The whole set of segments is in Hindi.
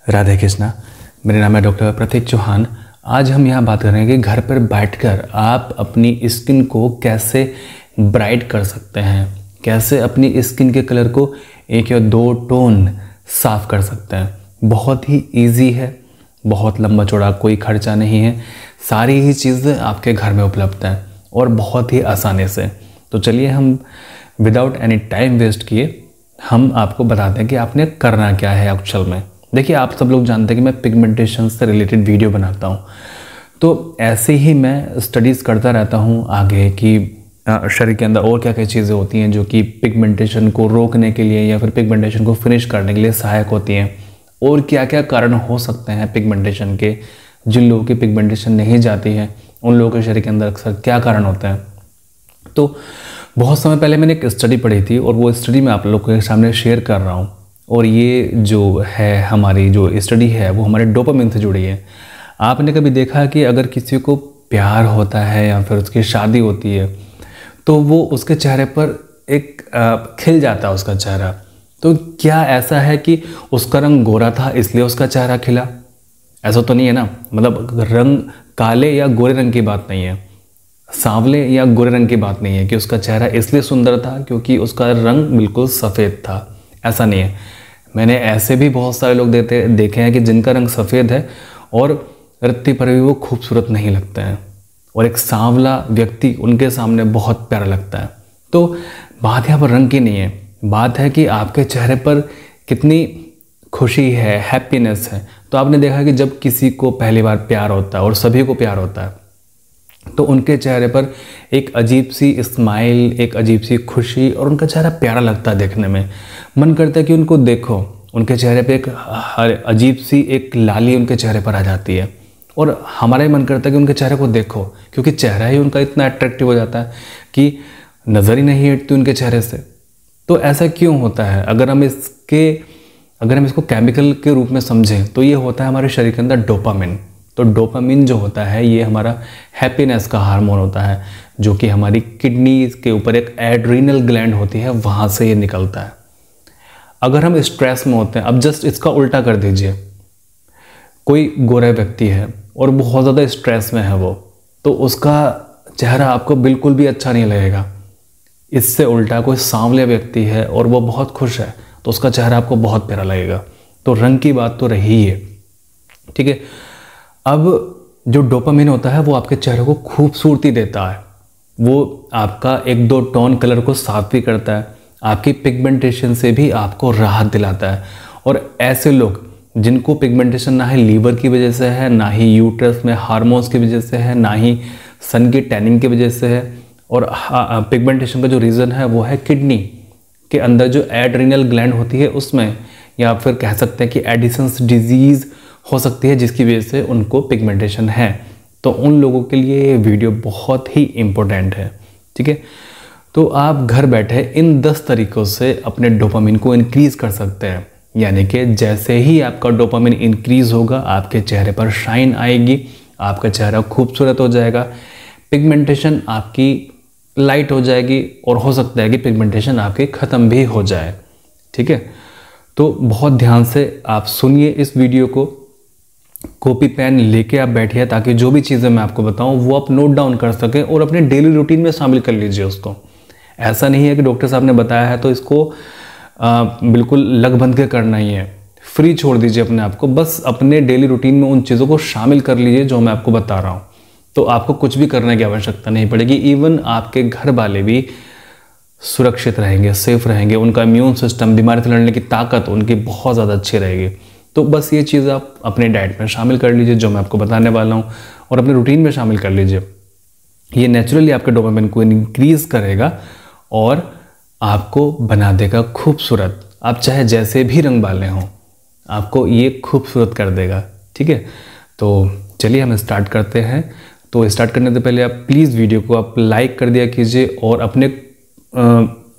राधे कृष्णा। मेरा नाम है डॉक्टर प्रतीक चौहान। आज हम यहाँ बात करेंगे कि घर पर बैठकर आप अपनी स्किन को कैसे ब्राइट कर सकते हैं, कैसे अपनी स्किन के कलर को 1 या 2 टोन साफ़ कर सकते हैं। बहुत ही इजी है, बहुत लंबा चौड़ा कोई खर्चा नहीं है, सारी ही चीज़ें आपके घर में उपलब्ध हैं और बहुत ही आसानी से। तो चलिए हम विदाउट एनी टाइम वेस्ट किए हम आपको बताते हैं कि आपने करना क्या है एक्चुअल में। देखिए, आप सब लोग जानते हैं कि मैं पिगमेंटेशन से रिलेटेड वीडियो बनाता हूँ, तो ऐसे ही मैं स्टडीज़ करता रहता हूँ आगे कि शरीर के अंदर और क्या क्या चीज़ें होती हैं जो कि पिगमेंटेशन को रोकने के लिए या फिर पिगमेंटेशन को फिनिश करने के लिए सहायक होती हैं, और क्या क्या कारण हो सकते हैं पिगमेंटेशन के। जिन लोगों की पिगमेंटेशन नहीं जाती है उन लोगों के शरीर के अंदर अक्सर क्या कारण होते हैं। तो बहुत समय पहले मैंने एक स्टडी पढ़ी थी और वो स्टडी मैं आप लोगों के सामने शेयर कर रहा हूँ। और ये जो है हमारी जो स्टडी है वो हमारे डोपामिन से जुड़ी है। आपने कभी देखा कि अगर किसी को प्यार होता है या फिर उसकी शादी होती है तो वो उसके चेहरे पर एक खिल जाता है उसका चेहरा। तो क्या ऐसा है कि उसका रंग गोरा था इसलिए उसका चेहरा खिला? ऐसा तो नहीं है ना। मतलब रंग काले या गोरे रंग की बात नहीं है, सांवले या गोरे रंग की बात नहीं है कि उसका चेहरा इसलिए सुंदर था क्योंकि उसका रंग बिल्कुल सफ़ेद था। ऐसा नहीं है। मैंने ऐसे भी बहुत सारे लोग देखे हैं कि जिनका रंग सफ़ेद है और रत्ती पर भी वो खूबसूरत नहीं लगते हैं, और एक सांवला व्यक्ति उनके सामने बहुत प्यारा लगता है। तो बात यहाँ पर रंग की नहीं है, बात है कि आपके चेहरे पर कितनी खुशी है, हैप्पीनेस है। तो आपने देखा कि जब किसी को पहली बार प्यार होता है और सभी को प्यार होता है तो उनके चेहरे पर एक अजीब सी स्माइल, एक अजीब सी खुशी, और उनका चेहरा प्यारा लगता है देखने में। मन करता है कि उनको देखो, उनके चेहरे पे एक अजीब सी एक लाली उनके चेहरे पर आ जाती है, और हमारा ही मन करता है कि उनके चेहरे को देखो, क्योंकि चेहरा ही उनका इतना अट्रैक्टिव हो जाता है कि नज़र ही नहीं हटती उनके चेहरे से। तो ऐसा क्यों होता है? अगर हम इसको केमिकल के रूप में समझें तो ये होता है हमारे शरीर के अंदर डोपामिन। तो डोपामिन जो होता है ये हमारा हैप्पीनेस का हार्मोन होता है, जो कि हमारी किडनी के ऊपर एक एड्रीनल ग्लैंड होती है, वहाँ से ये निकलता है। अगर हम स्ट्रेस में होते हैं, अब जस्ट इसका उल्टा कर दीजिए, कोई गोरा व्यक्ति है और बहुत ज़्यादा स्ट्रेस में है वो, तो उसका चेहरा आपको बिल्कुल भी अच्छा नहीं लगेगा। इससे उल्टा कोई सांवले व्यक्ति है और वो बहुत खुश है तो उसका चेहरा आपको बहुत प्यारा लगेगा। तो रंग की बात तो रही है, ठीक है। अब जो डोपामिन होता है वो आपके चेहरे को खूबसूरती देता है, वो आपका 1-2 टोन कलर को साफ भी करता है, आपकी पिगमेंटेशन से भी आपको राहत दिलाता है। और ऐसे लोग जिनको पिगमेंटेशन ना ही लीवर की वजह से है, ना ही यूट्रस में हार्मोन्स की वजह से है, ना ही सन की टैनिंग की वजह से है, और पिगमेंटेशन का जो रीज़न है वो है किडनी के अंदर जो एड्रीनल ग्लैंड होती है उसमें, या फिर कह सकते हैं कि एडिसन्स डिजीज़ हो सकती है जिसकी वजह से उनको पिगमेंटेशन है। तो उन लोगों के लिए ये वीडियो बहुत ही इम्पोर्टेंट है, ठीक है। तो आप घर बैठे इन 10 तरीक़ों से अपने डोपामिन को इंक्रीज़ कर सकते हैं। यानी कि जैसे ही आपका डोपामिन इंक्रीज़ होगा आपके चेहरे पर शाइन आएगी, आपका चेहरा खूबसूरत हो जाएगा, पिगमेंटेशन आपकी लाइट हो जाएगी, और हो सकता है कि पिगमेंटेशन आपकी ख़त्म भी हो जाए, ठीक है। तो बहुत ध्यान से आप सुनिए इस वीडियो को, कॉपी पेन लेके आप बैठिए ताकि जो भी चीज़ें मैं आपको बताऊं वो आप नोट डाउन कर सकें और अपने डेली रूटीन में शामिल कर लीजिए उसको। ऐसा नहीं है कि डॉक्टर साहब ने बताया है तो इसको बिल्कुल लगभग के करना ही है, फ्री छोड़ दीजिए अपने आप को। बस अपने डेली रूटीन में उन चीज़ों को शामिल कर लीजिए जो मैं आपको बता रहा हूँ, तो आपको कुछ भी करने की आवश्यकता नहीं पड़ेगी। इवन आपके घर वाले भी सुरक्षित रहेंगे, सेफ रहेंगे, उनका इम्यून सिस्टम, बीमारी से लड़ने की ताकत उनकी बहुत ज़्यादा अच्छी रहेगी। तो बस ये चीज़ आप अपने डाइट में शामिल कर लीजिए जो मैं आपको बताने वाला हूँ, और अपने रूटीन में शामिल कर लीजिए। ये नेचुरली आपके डोपामिन को इंक्रीज़ करेगा और आपको बना देगा खूबसूरत। आप चाहे जैसे भी रंग वाले हों, आपको ये खूबसूरत कर देगा, ठीक है। तो चलिए हम स्टार्ट करते हैं। तो स्टार्ट करने से पहले आप प्लीज़ वीडियो को आप लाइक कर दिया कीजिए, और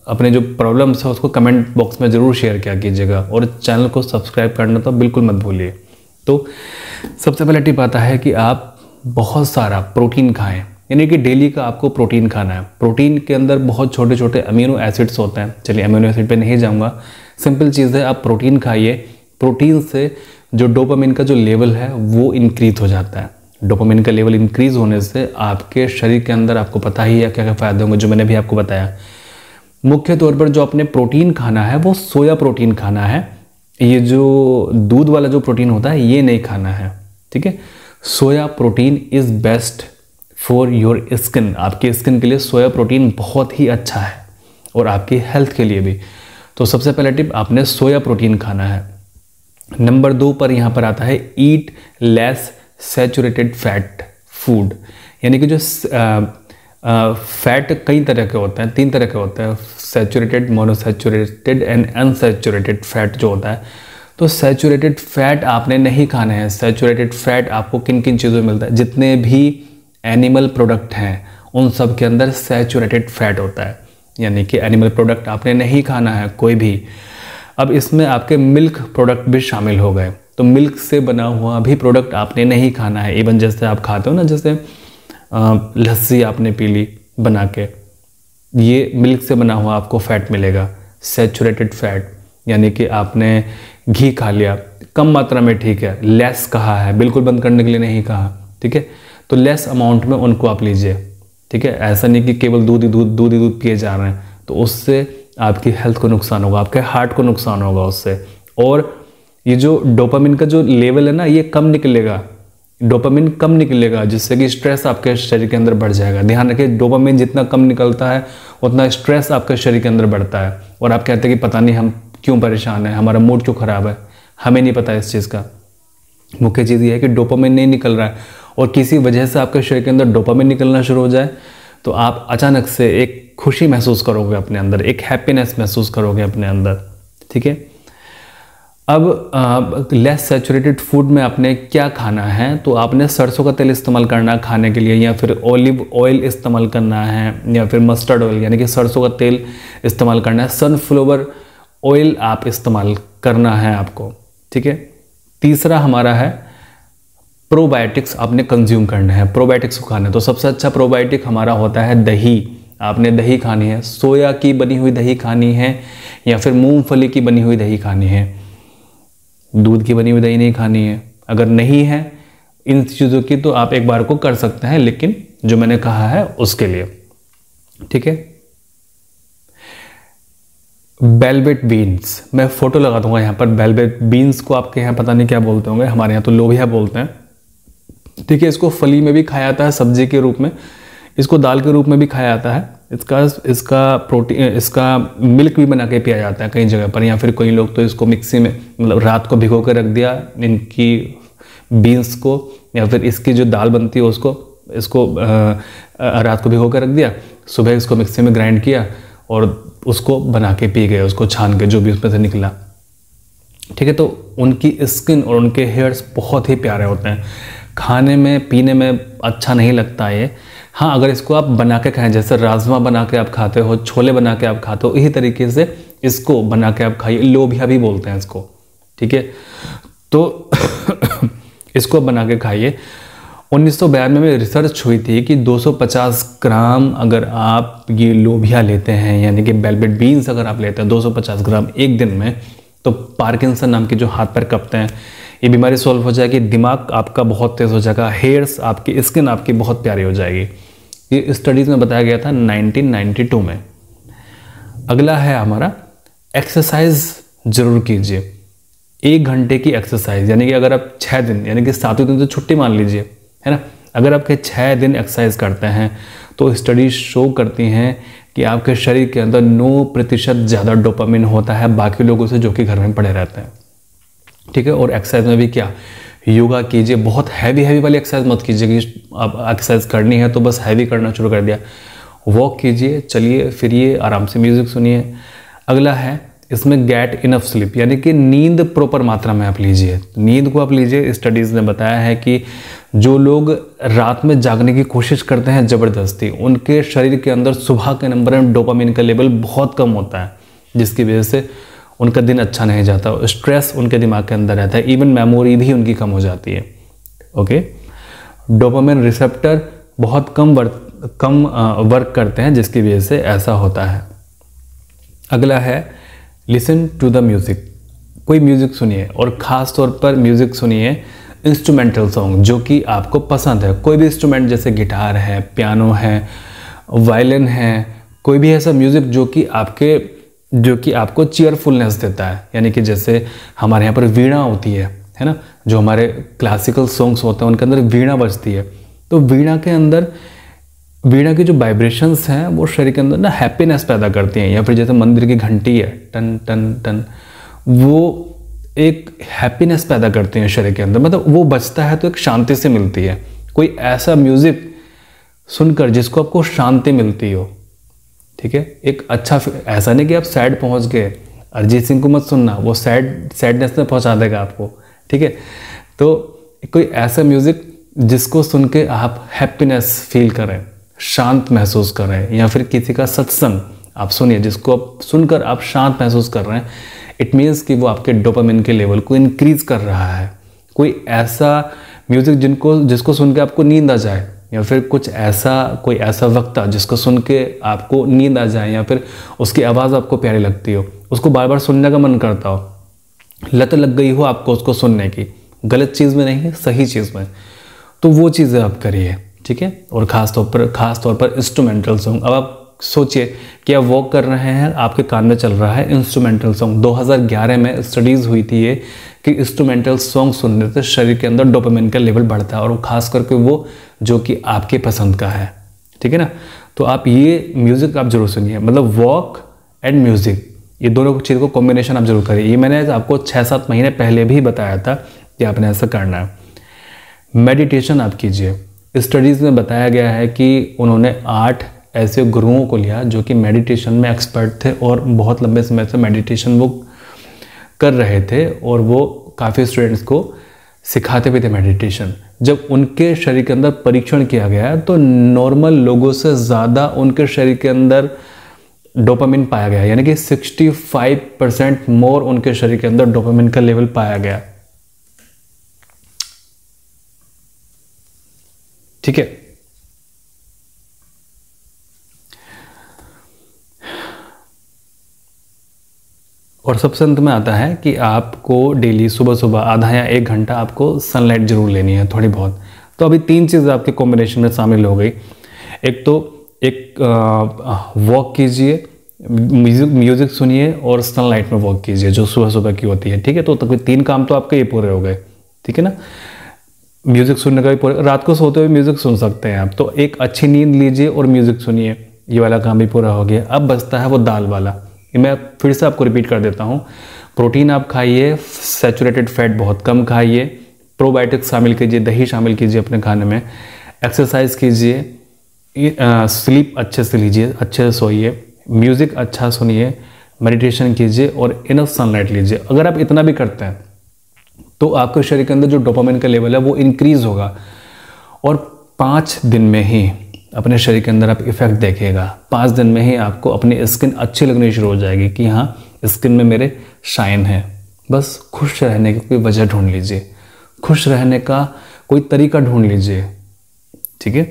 अपने जो प्रॉब्लम्स है उसको कमेंट बॉक्स में ज़रूर शेयर किया कीजिएगा, और चैनल को सब्सक्राइब करना तो बिल्कुल मत भूलिए। तो सबसे पहले टिप आता है कि आप बहुत सारा प्रोटीन खाएं, यानी कि डेली का आपको प्रोटीन खाना है। प्रोटीन के अंदर बहुत छोटे छोटे अमीनो एसिड्स होते हैं। चलिए अमीनो एसिड पे नहीं जाऊंगा, सिंपल चीज़ है, आप प्रोटीन खाइए। प्रोटीन से जो डोपामिन का जो लेवल है वो इंक्रीज हो जाता है। डोपामिन का लेवल इंक्रीज होने से आपके शरीर के अंदर, आपको पता ही है क्या क्या फ़ायदे होंगे, जो मैंने भी आपको बताया। मुख्य तौर पर जो अपने प्रोटीन खाना है वो सोया प्रोटीन खाना है। ये जो दूध वाला जो प्रोटीन होता है ये नहीं खाना है, ठीक है। Soya protein is best for your skin. आपकी स्किन के लिए सोया प्रोटीन बहुत ही अच्छा है और आपकी हेल्थ के लिए भी। तो सबसे पहला टिप, आपने सोया प्रोटीन खाना है। नंबर 2 पर यहाँ पर आता है eat less saturated fat food. यानी कि जो फैट कई तरह के होते हैं, 3 तरह के होते हैं, saturated, monounsaturated and unsaturated fat जो होता है। तो सैचुरेटेड फैट आपने नहीं खाना है। सैचुरेटेड फैट आपको किन किन चीज़ों में मिलता है? जितने भी एनिमल प्रोडक्ट हैं उन सब के अंदर सैचुरेटेड फैट होता है, यानी कि एनिमल प्रोडक्ट आपने नहीं खाना है कोई भी। अब इसमें आपके मिल्क प्रोडक्ट भी शामिल हो गए, तो मिल्क से बना हुआ भी प्रोडक्ट आपने नहीं खाना है। इवन जैसे आप खाते हो ना, जैसे लस्सी आपने पी ली बना के, ये मिल्क से बना हुआ आपको फैट मिलेगा, सैचुरेटेड फैट। यानी कि आपने घी खा लिया कम मात्रा में, ठीक है, लेस कहा है, बिल्कुल बंद करने के लिए नहीं कहा, ठीक है। तो लेस अमाउंट में उनको आप लीजिए, ठीक है। ऐसा नहीं कि केवल दूध ही दूध पिए जा रहे हैं, तो उससे आपकी हेल्थ को नुकसान होगा, आपके हार्ट को नुकसान होगा उससे। और ये जो डोपामिन का जो लेवल है ना, ये कम निकलेगा, डोपामिन कम निकलेगा, जिससे कि स्ट्रेस आपके शरीर के अंदर बढ़ जाएगा। ध्यान रखिए, डोपामिन जितना कम निकलता है उतना स्ट्रेस आपके शरीर के अंदर बढ़ता है। और आप कहते हैं कि पता नहीं हम क्यों परेशान हैं, हमारा मूड क्यों ख़राब है, हमें नहीं पता इस चीज़ का। मुख्य चीज़ ये है कि डोपामिन नहीं निकल रहा है, और किसी वजह से आपके शरीर के अंदर डोपामिन निकलना शुरू हो जाए तो आप अचानक से एक खुशी महसूस करोगे अपने अंदर, एक हैप्पीनेस महसूस करोगे अपने अंदर, ठीक है। अब लेस सैचुरेटेड फूड में आपने क्या खाना है? तो आपने सरसों का तेल इस्तेमाल करना है खाने के लिए, या फिर ऑलिव ऑयल इस्तेमाल करना है, या फिर मस्टर्ड ऑयल यानी कि सरसों का तेल इस्तेमाल करना है। सनफ्लावर ऑयल आप इस्तेमाल करना है आपको, ठीक है। तीसरा हमारा है प्रोबायोटिक्स आपने कंज्यूम करना है, प्रोबायोटिक्स को खाना है। तो सबसे अच्छा प्रोबायोटिक हमारा होता है दही। आपने दही खानी है, सोया की बनी हुई दही खानी है, या फिर मूंगफली की बनी हुई दही खानी है। दूध की बनी हुई दही नहीं खानी है। अगर नहीं है इन चीज़ों की तो आप एक बार को कर सकते हैं, लेकिन जो मैंने कहा है उसके लिए, ठीक है। वेलवेट बीन्स, मैं फोटो लगा दूंगा यहाँ पर। वेलवेट बीन्स को आपके यहाँ पता नहीं क्या बोलते होंगे, हमारे यहाँ तो लोबिया बोलते हैं, ठीक है। इसको फली में भी खाया जाता है, सब्जी के रूप में, इसको दाल के रूप में भी खाया जाता है। इसका प्रोटीन, इसका मिल्क भी बना के पिया जाता है कई जगह पर, या फिर कई लोग तो इसको मिक्सी में, मतलब रात को भिगो कर रख दिया इनकी बीन्स को, या फिर इसकी जो दाल बनती है इसको रात को भिगो कर रख दिया, सुबह इसको मिक्सी में ग्राइंड किया और उसको बना के पी गए, उसको छान के जो भी उसमें से निकला, ठीक है। तो उनकी स्किन और उनके हेयर्स बहुत ही प्यारे होते हैं। खाने में पीने में अच्छा नहीं लगता ये। हाँ, अगर इसको आप बना के खाएं, जैसे राजमा बना के आप खाते हो, छोले बना के आप खाते हो, इसी तरीके से इसको बना के आप खाइए। लोबिया भी बोलते हैं इसको, ठीक है। तो इसको बना के खाइए। 1992 में रिसर्च हुई थी कि 250 ग्राम अगर आप ये लोबिया लेते हैं, यानी कि वेलवेट बीन्स अगर आप लेते हैं 250 ग्राम एक दिन में, तो पार्किंसन नाम के जो हाथ पैर कपते हैं, ये बीमारी सॉल्व हो जाएगी। दिमाग आपका बहुत तेज़ हो जाएगा, हेयर्स आपकी, स्किन आपकी बहुत प्यारी हो जाएगी। ये स्टडीज़ में बताया गया था 1992 में। अगला है हमारा एक्सरसाइज जरूर कीजिए। 1 घंटे की एक्सरसाइज, यानी कि अगर आप 6 दिन, यानी कि 7वें दिन तो छुट्टी मान लीजिए, है ना। अगर आपके 6 दिन एक्सरसाइज करते हैं तो स्टडीज शो करती हैं कि आपके शरीर के अंदर 9% ज़्यादा डोपामिन होता है बाकी लोगों से जो कि घर में पड़े रहते हैं, ठीक है। और एक्सरसाइज में भी क्या, योगा कीजिए। बहुत हैवी वाली एक्सरसाइज मत कीजिए कि आप एक्सरसाइज करनी है तो बस हैवी करना शुरू कर दिया। वॉक कीजिए, चलिए फिरिए, आराम से म्यूजिक सुनिए। अगला है इसमें गेट इनफ स्लीप, यानी कि नींद प्रॉपर मात्रा में आप लीजिए। नींद को आप लीजिए। स्टडीज़ ने बताया है कि जो लोग रात में जागने की कोशिश करते हैं ज़बरदस्ती, उनके शरीर के अंदर सुबह के नंबर में डोपामिन का लेवल बहुत कम होता है, जिसकी वजह से उनका दिन अच्छा नहीं जाता, स्ट्रेस उनके दिमाग के अंदर रहता है, इवन मेमोरी भी उनकी कम हो जाती है, ओके। डोपामिन रिसेप्टर बहुत कम वर्क करते हैं, जिसकी वजह से ऐसा होता है। अगला है लिसन टू द म्यूज़िक। कोई म्यूज़िक सुनिए, और ख़ास तौर पर म्यूज़िक सुनिए इंस्ट्रूमेंटल सॉन्ग जो कि आपको पसंद है। कोई भी इंस्ट्रूमेंट जैसे गिटार है, पियानो है, वायलिन है, कोई भी ऐसा म्यूज़िक जो कि आपको चीयरफुलनेस देता है। यानी कि जैसे हमारे यहाँ पर वीणा होती है ना, जो हमारे क्लासिकल सॉन्ग्स होते हैं उनके अंदर वीणा बजती है। तो वीणा की जो वाइब्रेशंस हैं वो शरीर के अंदर ना हैप्पीनेस पैदा करती हैं। या फिर जैसे मंदिर की घंटी है, टन टन टन, वो एक हैप्पीनेस पैदा करती हैं शरीर के अंदर, मतलब वो बजता है तो एक शांति से मिलती है। कोई ऐसा म्यूज़िक सुनकर जिसको आपको शांति मिलती हो, ठीक है, एक अच्छा, ऐसा नहीं कि आप सैड पहुंच गए, अरिजीत सिंह को मत सुनना, वो सैडनेस में पहुंचा देगा आपको, ठीक है। तो कोई ऐसा म्यूज़िक जिसको सुन के आप हैप्पीनेस फील करें, शांत महसूस करें, या फिर किसी का सत्संग आप सुनिए जिसको आप सुनकर आप शांत महसूस कर रहे हैं, इट मीन्स कि वो आपके डोपामिन के लेवल को इंक्रीज कर रहा है। कोई ऐसा म्यूज़िक जिसको सुन के आपको नींद आ जाए, या फिर कोई ऐसा वक्ता जिसको सुन के आपको नींद आ जाए, या फिर उसकी आवाज़ आपको प्यारी लगती हो, उसको बार बार सुनने का मन करता हो, लत लग गई हो आपको उसको सुनने की, गलत चीज़ में नहीं, सही चीज़ में, तो वो चीज़ें आप करिए, ठीक है। और ख़ास तौर पर इंस्ट्रूमेंटल सॉन्ग। अब आप सोचिए कि आप वॉक कर रहे हैं, आपके कान में चल रहा है इंस्ट्रूमेंटल सॉन्ग। 2011 में स्टडीज़ हुई थी ये कि इंस्ट्रूमेंटल सॉन्ग सुनने से शरीर के अंदर डोपामिन का लेवल बढ़ता है, और खास करके वो जो कि आपके पसंद का है, ठीक है ना। तो आप ये म्यूज़िक आप जरूर सुनिए, मतलब वॉक एंड म्यूज़िक, ये दोनों चीज़ को कॉम्बिनेशन आप जरूर करिए। ये मैंने आपको 6-7 महीने पहले भी बताया था कि आपने ऐसा करना है। मेडिटेशन आप कीजिए। स्टडीज़ में बताया गया है कि उन्होंने 8 ऐसे गुरुओं को लिया जो कि मेडिटेशन में एक्सपर्ट थे, और बहुत लंबे समय से मेडिटेशन वो कर रहे थे, और वो काफ़ी स्टूडेंट्स को सिखाते भी थे मेडिटेशन। जब उनके शरीर के अंदर परीक्षण किया गया तो नॉर्मल लोगों से ज़्यादा उनके शरीर के अंदर डोपामिन पाया गया, यानी कि 65% मोर उनके शरीर के अंदर डोपामिन का लेवल पाया गया, ठीक है। और सबसे अंत में आता है कि आपको डेली सुबह सुबह आधा या 1 घंटा आपको सनलाइट जरूर लेनी है, थोड़ी बहुत। तो अभी 3 चीज़ें आपके कॉम्बिनेशन में शामिल हो गई। एक वॉक कीजिए, म्यूज़िक सुनिए, और सनलाइट में वॉक कीजिए जो सुबह सुबह की होती है, ठीक है। तो 3 काम तो आपके ये पूरे हो गए, ठीक है ना। म्यूज़िक सुनने का भी पूरे, रात को सोते हुए म्यूज़िक सुन सकते हैं आप, तो एक अच्छी नींद लीजिए और म्यूज़िक सुनिए, ये वाला काम भी पूरा हो गया। अब बचता है वो दाल वाला, मैं फिर से आपको रिपीट कर देता हूँ। प्रोटीन आप खाइए, सैचुरेटेड फैट बहुत कम खाइए, प्रोबायोटिक्स शामिल कीजिए, दही शामिल कीजिए अपने खाने में, एक्सरसाइज कीजिए, स्लीप अच्छे से लीजिए, अच्छे से सोइए, म्यूज़िक अच्छा सुनिए, मेडिटेशन कीजिए, और इनफ सनलाइट लीजिए। अगर आप इतना भी करते हैं तो आपके शरीर के अंदर जो डोपामिन का लेवल है वो इंक्रीज़ होगा, और 5 दिन में ही अपने शरीर के अंदर आप इफेक्ट देखिएगा। 5 दिन में ही आपको अपनी स्किन अच्छी लगनी शुरू हो जाएगी कि हाँ, स्किन में मेरे शाइन है। बस खुश रहने की कोई वजह ढूंढ लीजिए, खुश रहने का कोई तरीका ढूंढ लीजिए, ठीक है।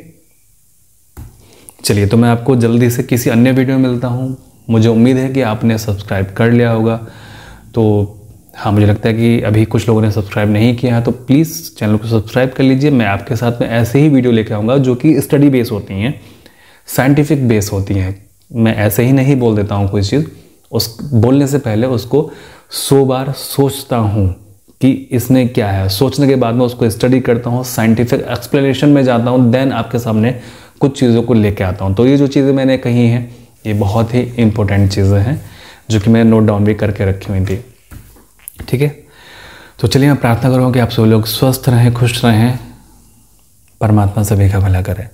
चलिए, तो मैं आपको जल्दी से किसी अन्य वीडियो में मिलता हूँ। मुझे उम्मीद है कि आपने सब्सक्राइब कर लिया होगा। तो हाँ, मुझे लगता है कि अभी कुछ लोगों ने सब्सक्राइब नहीं किया है, तो प्लीज़ चैनल को सब्सक्राइब कर लीजिए। मैं आपके साथ में ऐसे ही वीडियो लेकर आऊँगा जो कि स्टडी बेस होती हैं, साइंटिफिक बेस होती हैं। मैं ऐसे ही नहीं बोल देता हूँ कोई चीज़, उस बोलने से पहले उसको 100 बार सोचता हूँ कि इसमें क्या है। सोचने के बाद में उसको स्टडी करता हूँ, साइंटिफिक एक्सप्लेनेशन में जाता हूँ, देन आपके सामने कुछ चीज़ों को लेके आता हूँ। तो ये जो चीज़ें मैंने कही हैं ये बहुत ही इंपॉर्टेंट चीज़ें हैं जो कि मैंने नोट डाउन भी करके रखी हुई थी, ठीक है। तो चलिए, मैं प्रार्थना करूँगा कि आप सभी लोग स्वस्थ रहें, खुश रहें, परमात्मा सभी का भला करें।